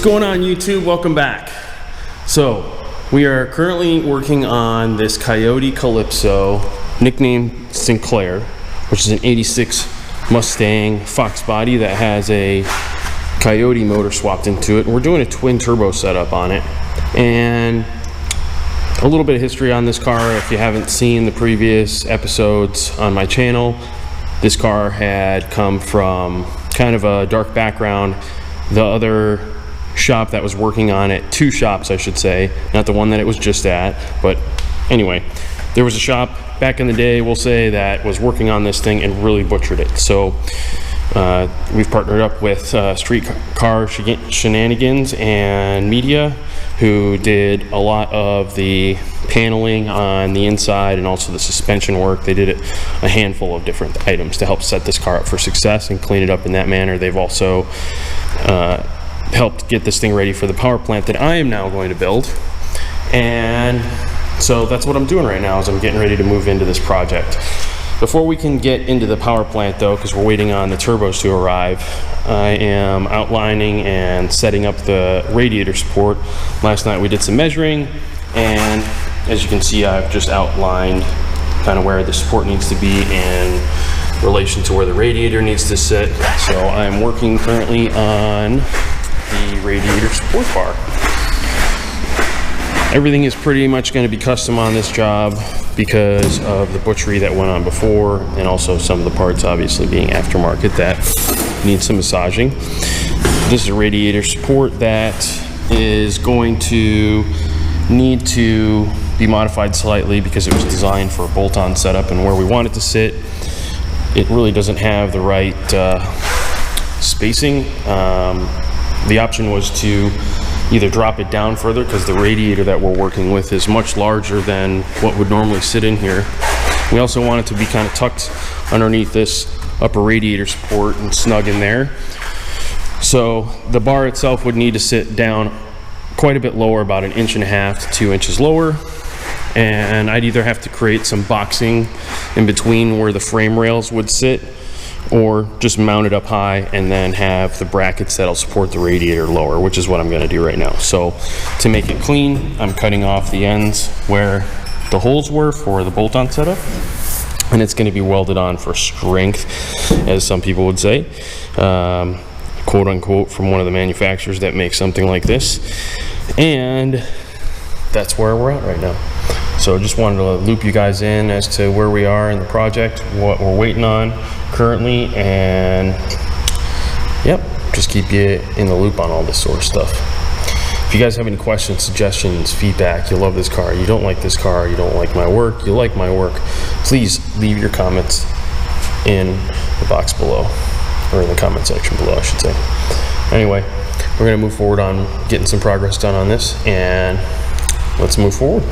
going on, YouTube? Welcome back. So we are currently working on this Coyote Calypso, nicknamed Sinclair, which is an 86 Mustang Foxbody that has a Coyote motor swapped into it. And we're doing a twin turbo setup on it. And a little bit of history on this car. If you haven't seen the previous episodes on my channel, this car had come from kind of a dark background. The other shop that was working on it, two shops I should say, not the one that it was just at, but anyway, there was a shop back in the day, we'll say, that was working on this thing and really butchered it. So we've partnered up with Street Car Shenanigans and Media, who did a lot of the paneling on the inside and also the suspension work. They did a handful of different items to help set this car up for success and clean it up in that manner. They've also helped get this thing ready for the power plant that I am now going to build. And so that's what I'm doing right now, is I'm getting ready to move into this project. Before we can get into the power plant though, because we're waiting on the turbos to arrive, I am outlining and setting up the radiator support. Last night we did some measuring, and as you can see, I've just outlined kind of where the support needs to be in relation to where the radiator needs to sit. So I'm working currently on the radiator support bar. Everything is pretty much going to be custom on this job because of the butchery that went on before, and also some of the parts obviously being aftermarket that need some massaging. This is a radiator support that is going to need to be modified slightly because it was designed for a bolt-on setup, and where we want it to sit, it really doesn't have the right spacing. The option was to either drop it down further, because the radiator that we're working with is much larger than what would normally sit in here. We also want it to be kind of tucked underneath this upper radiator support and snug in there. So the bar itself would need to sit down quite a bit lower, about 1.5 inches to 2 inches lower. And I'd either have to create some boxing in between where the frame rails would sit, or just mount it up high and then have the brackets that'll support the radiator lower, which is what I'm going to do right now. So to make it clean, I'm cutting off the ends where the holes were for the bolt-on setup, and it's going to be welded on for strength, as some people would say, quote unquote, from one of the manufacturers that makes something like this. And that's where we're at right now. So just wanted to loop you guys in as to where we are in the project, what we're waiting on currently, and yep, just keep you in the loop on all this sort of stuff. If you guys have any questions, suggestions, feedback, you love this car, you don't like this car, you don't like my work, you like my work, please leave your comments in the box below, or in the comment section below, I should say. Anyway, we're going to move forward on getting some progress done on this, and let's move forward.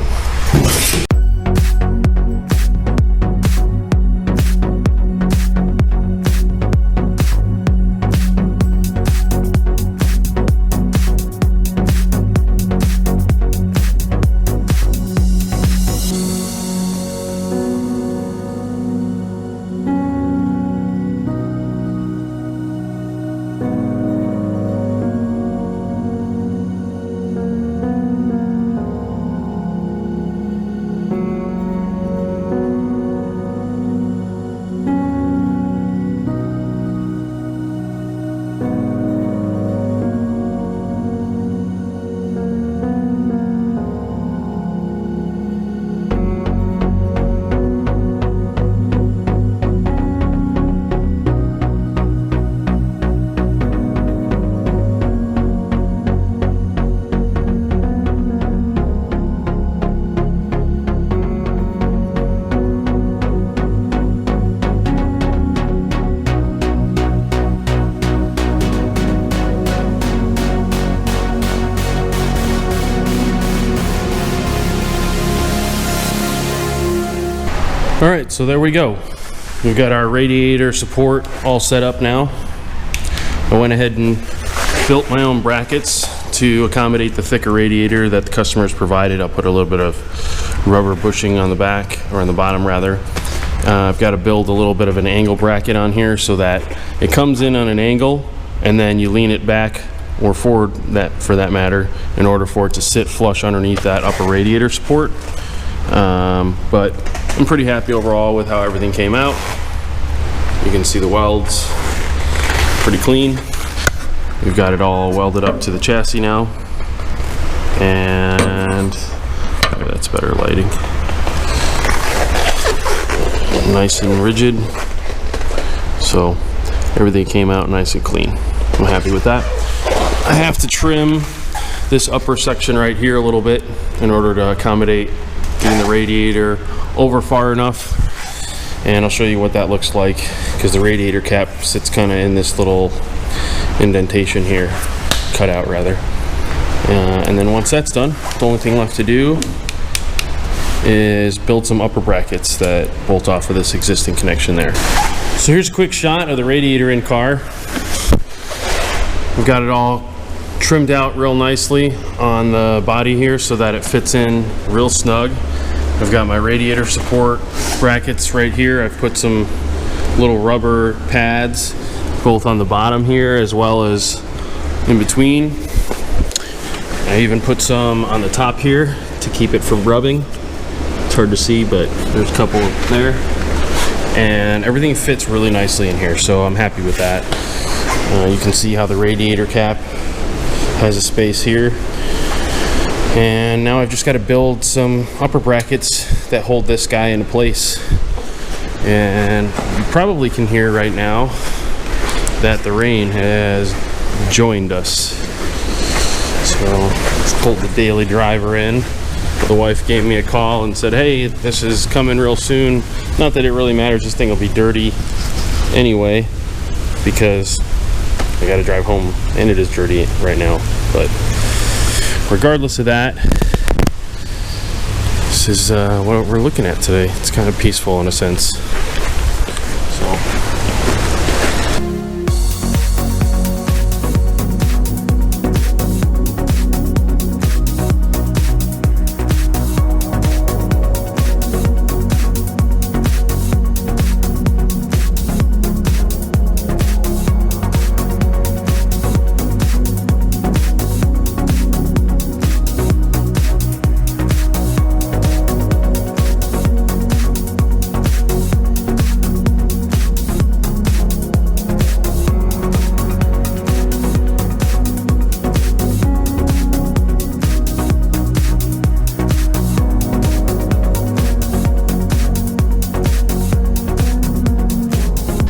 All right, so there we go. We've got our radiator support all set up now. I went ahead and built my own brackets to accommodate the thicker radiator that the customers provided. I'll put a little bit of rubber bushing on the back, or on the bottom rather. I've got to build a little bit of an angle bracket on here so that it comes in on an angle, and then you lean it back or forward, that for that matter, in order for it to sit flush underneath that upper radiator support. But I'm pretty happy overall with how everything came out. You can see the welds, pretty clean. We've got it all welded up to the chassis now, and maybe that's better lighting. Nice and rigid, so everything came out nice and clean. I'm happy with that. I have to trim this upper section right here a little bit in order to accommodate getting the radiator over far enough, and I'll show you what that looks like, because the radiator cap sits kind of in this little indentation here, cutout rather. And then once that's done, the only thing left to do is build some upper brackets that bolt off of this existing connection there. So here's a quick shot of the radiator in car. We've got it all trimmed out real nicely on the body here so that it fits in real snug. I've got my radiator support brackets right here. I've put some little rubber pads both on the bottom here as well as in between. I even put some on the top here to keep it from rubbing. It's hard to see, but there's a couple there. And everything fits really nicely in here, so I'm happy with that. You can see how the radiator cap has a space here. And now I've just got to build some upper brackets that hold this guy into place. And you probably can hear right now that the rain has joined us. So let's pull the daily driver in. The wife gave me a call and said, hey, this is coming real soon. Not that it really matters, this thing will be dirty anyway, because I gotta drive home and it is dirty right now. But regardless of that, this is what we're looking at today. It's kind of peaceful in a sense. So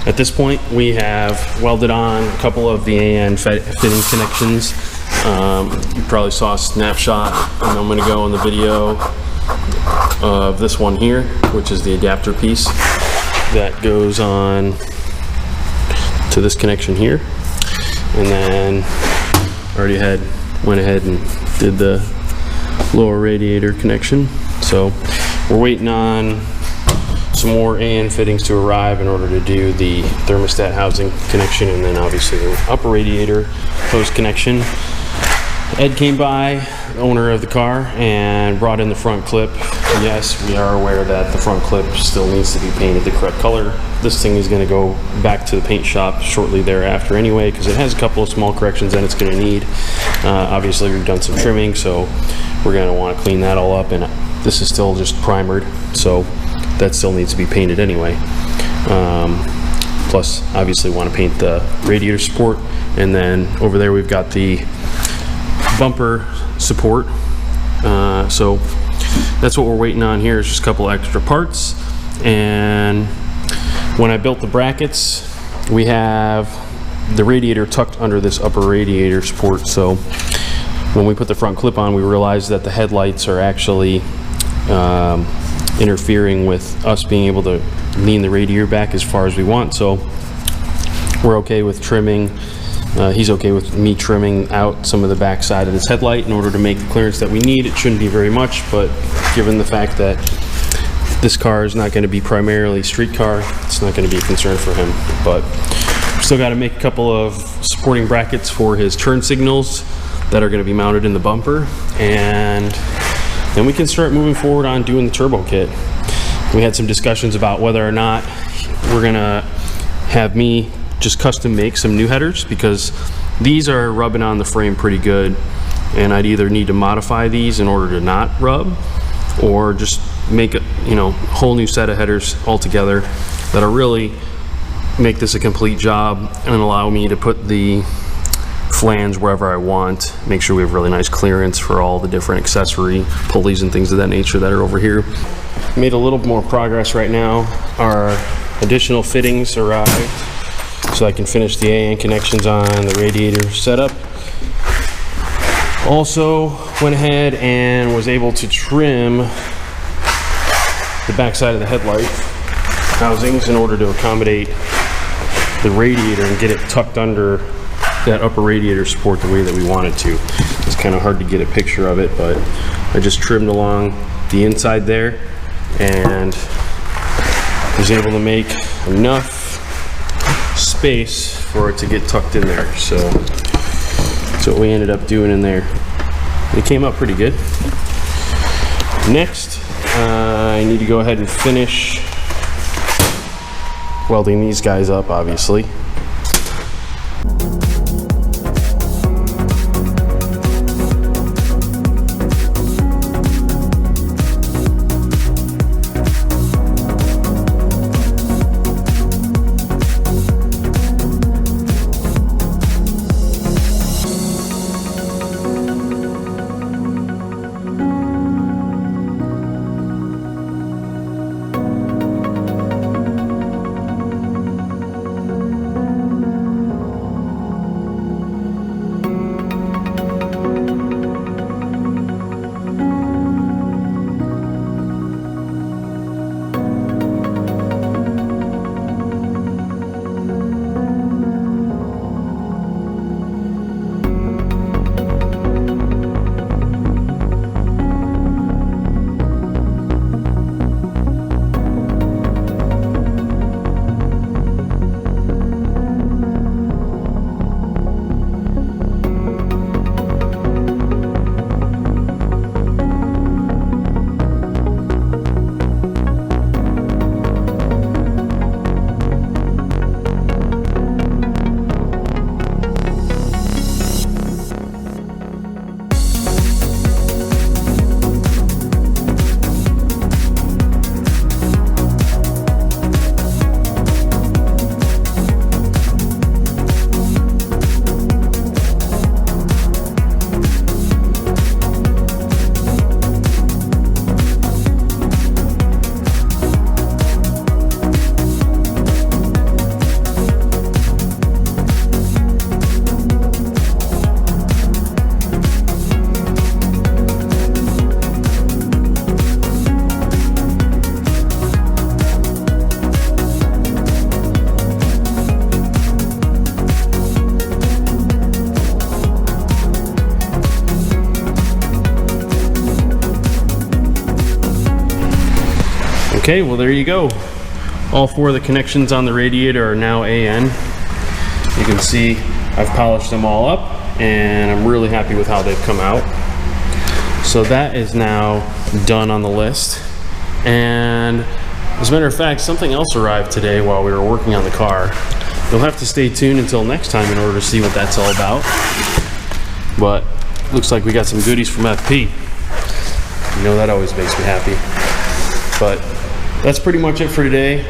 at this point, we have welded on a couple of the AN fitting connections. You probably saw a snapshot a moment ago in the video of this one here, which is the adapter piece that goes on to this connection here. And then already went ahead and did the lower radiator connection. So we're waiting on some more AN fittings to arrive in order to do the thermostat housing connection, and then obviously the upper radiator hose connection. Ed came by, the owner of the car, and brought in the front clip. Yes, we are aware that the front clip still needs to be painted the correct color. This thing is going to go back to the paint shop shortly thereafter anyway, because it has a couple of small corrections that it's going to need. Obviously we've done some trimming, so we're going to want to clean that all up, and this is still just primered, so that still needs to be painted anyway. Plus obviously want to paint the radiator support, and then over there we've got the bumper support. So that's what we're waiting on here, is just a couple extra parts. And when I built the brackets, we have the radiator tucked under this upper radiator support, so when we put the front clip on, we realized that the headlights are actually interfering with us being able to lean the radiator back as far as we want. So we're okay with trimming. He's okay with me trimming out some of the back side of this headlight in order to make the clearance that we need. It shouldn't be very much, but given the fact that this car is not going to be primarily street car, it's not going to be a concern for him. But we've still got to make a couple of supporting brackets for his turn signals that are going to be mounted in the bumper, and then we can start moving forward on doing the turbo kit. We had some discussions about whether or not we're gonna have me just custom make some new headers, because These are rubbing on the frame pretty good, and I'd either need to modify these in order to not rub, or just make a whole new set of headers altogether that'll really make this a complete job and allow me to put the flange wherever I want. Make sure we have really nice clearance for all the different accessory pulleys and things of that nature that are over here. Made a little more progress right now. Our additional fittings arrived, so I can finish the AN connections on the radiator setup. Also went ahead and was able to trim the back side of the headlight housings in order to accommodate the radiator and get it tucked under that upper radiator support the way that we wanted to. It's kind of hard to get a picture of it, but I just trimmed along the inside there and was able to make enough space for it to get tucked in there. So that's what we ended up doing in there. It came out pretty good. Next, I need to go ahead and finish welding these guys up, obviously. Okay, well there you go. All four of the connections on the radiator are now AN. You can see I've polished them all up and I'm really happy with how they've come out. So that is now done on the list. And as a matter of fact, something else arrived today while we were working on the car. You'll have to stay tuned until next time in order to see what that's all about. But looks like we got some goodies from FP. You know, that always makes me happy. But that's pretty much it for today.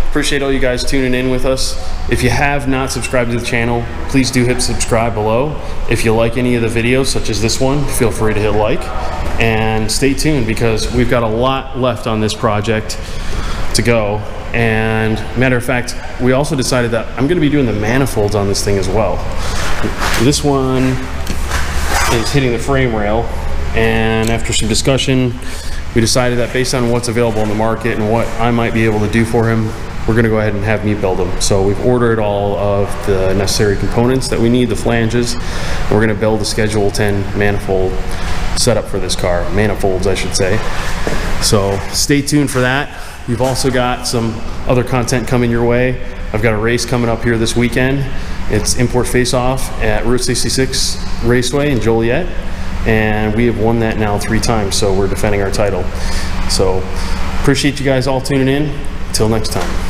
Appreciate all you guys tuning in with us. If you have not subscribed to the channel, please do hit subscribe below. If you like any of the videos, such as this one, feel free to hit like. And stay tuned because we've got a lot left on this project to go. And matter of fact, we also decided that I'm going to be doing the manifolds on this thing as well. This one is hitting the frame rail, and after some discussion, we decided that based on what's available on the market and what I might be able to do for him, we're going to go ahead and have me build them. So we've ordered all of the necessary components that we need, the flanges. We're going to build a Schedule 10 manifold setup for this car, manifolds I should say. So stay tuned for that. We've also got some other content coming your way. I've got a race coming up here this weekend. It's Import Face-Off at Route 66 Raceway in Joliet. And we have won that now 3 times, so we're defending our title. So appreciate you guys all tuning in. Until next time.